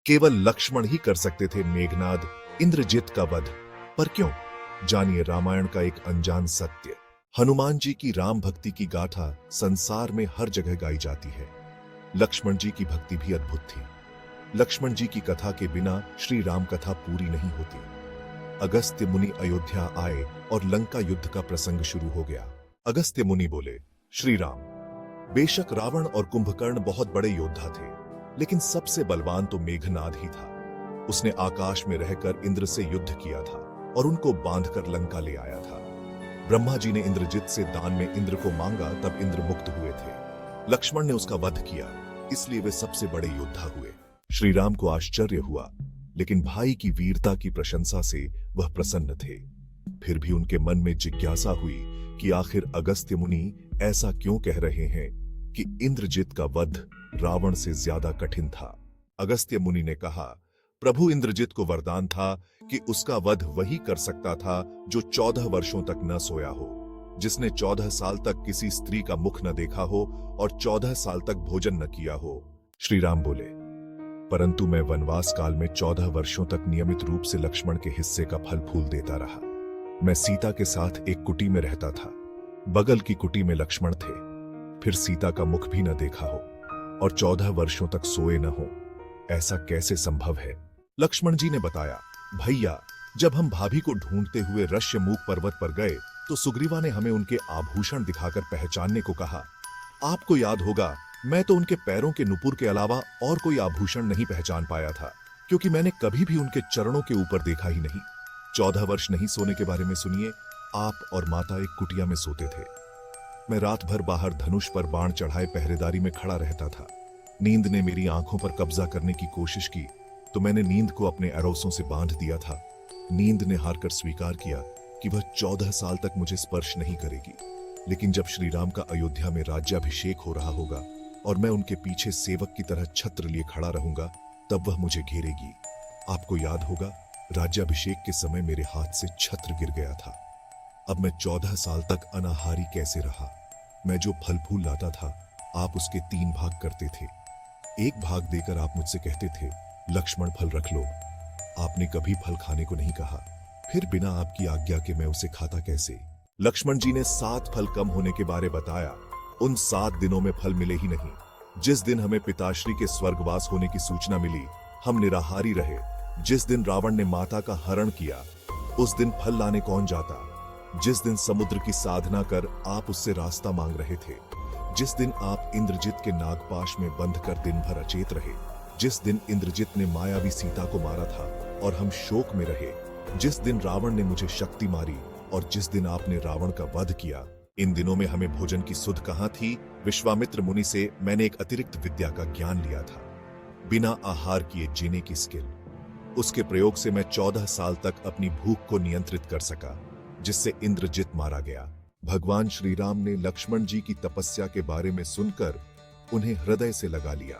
केवल लक्ष्मण ही कर सकते थे मेघनाद इंद्रजित का वध। पर क्यों? जानिए रामायण का एक अनजान सत्य। हनुमान जी की राम भक्ति की गाथा संसार में हर जगह गाई जाती है। लक्ष्मण जी की भक्ति भी अद्भुत थी। लक्ष्मण जी की कथा के बिना श्री राम कथा पूरी नहीं होती। अगस्त्य मुनि अयोध्या आए और लंका युद्ध का प्रसंग शुरू हो गया। अगस्त्य मुनि बोले, श्री राम, बेशक रावण और कुंभकर्ण बहुत बड़े योद्धा थे, लेकिन सबसे बलवान तो मेघनाद ही था। उसने आकाश में रहकर इंद्र से युद्ध किया था और उनको बांधकर लंका ले आया था। ब्रह्मा जी ने इंद्रजित से दान में इंद्र को मांगा, तब इंद्र मुक्त हुए थे। लक्ष्मण ने उसका वध किया, इसलिए वे सबसे बड़े योद्धा हुए। श्री राम को आश्चर्य हुआ, लेकिन भाई की वीरता की प्रशंसा से वह प्रसन्न थे। फिर भी उनके मन में जिज्ञासा हुई कि आखिर अगस्त्य मुनि ऐसा क्यों कह रहे हैं कि इंद्रजित का वध रावण से ज्यादा कठिन था। अगस्त्य मुनि ने कहा, प्रभु इंद्रजित को वरदान था कि उसका वध वही कर सकता था जो 14 वर्षों तक न सोया हो, जिसने 14 साल तक किसी स्त्री का मुख न देखा हो और 14 साल तक भोजन न किया हो। श्री राम बोले, परंतु मैं वनवास काल में 14 वर्षों तक नियमित रूप से लक्ष्मण के हिस्से का फल फूल देता रहा। मैं सीता के साथ एक कुटी में रहता था। बगल की कुटी में लक्ष्मण थे। फिर सीता का मुख भी न देखा हो और 14 वर्षों तक सोए न हो। ऐसा कैसे संभव है? लक्ष्मण जी ने बताया, भैया, जब हम भाभी को ढूंढते हुए ऋष्यमूक पर्वत पर गए तो सुग्रीवा ने हमें उनके आभूषण दिखाकर पहचानने को कहा। आपको याद होगा, मैं तो उनके पैरों के नुपुर के अलावा और कोई आभूषण नहीं पहचान पाया था, क्योंकि मैंने कभी भी उनके चरणों के ऊपर देखा ही नहीं। 14 वर्ष नहीं सोने के बारे में सुनिए, आप और माता एक कुटिया में सोते थे। मैं रात भर बाहर धनुष पर बाण चढ़ाए पहरेदारी में खड़ा रहता था। नींद ने मेरी आंखों पर कब्जा करने की कोशिश की तो मैंने नींद को अपने अरोसों से बांध दिया था। नींद ने हारकर स्वीकार किया कि वह 14 साल तक मुझे स्पर्श नहीं करेगी। लेकिन जब श्री राम का अयोध्या में राज्याभिषेक हो रहा होगा और मैं उनके पीछे सेवक की तरह छत्र लिए खड़ा रहूंगा, तब वह मुझे घेरेगी। आपको याद होगा, राज्याभिषेक के समय मेरे हाथ से छत्र गिर गया था। अब मैं 14 साल तक अनाहारी कैसे रहा? मैं जो फल फूल लाता था, आप उसके 3 भाग करते थे। एक भाग देकर आप मुझसे कहते थे, लक्ष्मण फल रख लो। आपने कभी फल खाने को नहीं कहा। फिर बिना आपकी आज्ञा के मैं उसे खाता कैसे? लक्ष्मण जी ने 7 फल कम होने के बारे बताया। उन 7 दिनों में फल मिले ही नहीं। जिस दिन हमें पिताश्री के स्वर्गवास होने की सूचना मिली, हम निराहारी रहे। जिस दिन रावण ने माता का हरण किया, उस दिन फल लाने कौन जाता? जिस दिन समुद्र की साधना कर आप उससे रास्ता मांग रहे थे, जिस दिन आप इंद्रजित के नागपाश में बंध कर दिन भर अचेत रहे, जिस दिन इंद्रजित ने मायावी सीता को मारा था और हम शोक में रहे, जिस दिन रावण ने मुझे शक्ति मारी और जिस दिन आपने रावण का वध किया, इन दिनों में हमें भोजन की सुध कहां थी? विश्वामित्र मुनि से मैंने एक अतिरिक्त विद्या का ज्ञान लिया था, बिना आहार किए जीने की स्किल। उसके प्रयोग से मैं 14 साल तक अपनी भूख को नियंत्रित कर सका, जिससे इंद्रजित मारा गया। भगवान श्री राम ने लक्ष्मण जी की तपस्या के बारे में सुनकर उन्हें हृदय से लगा लिया।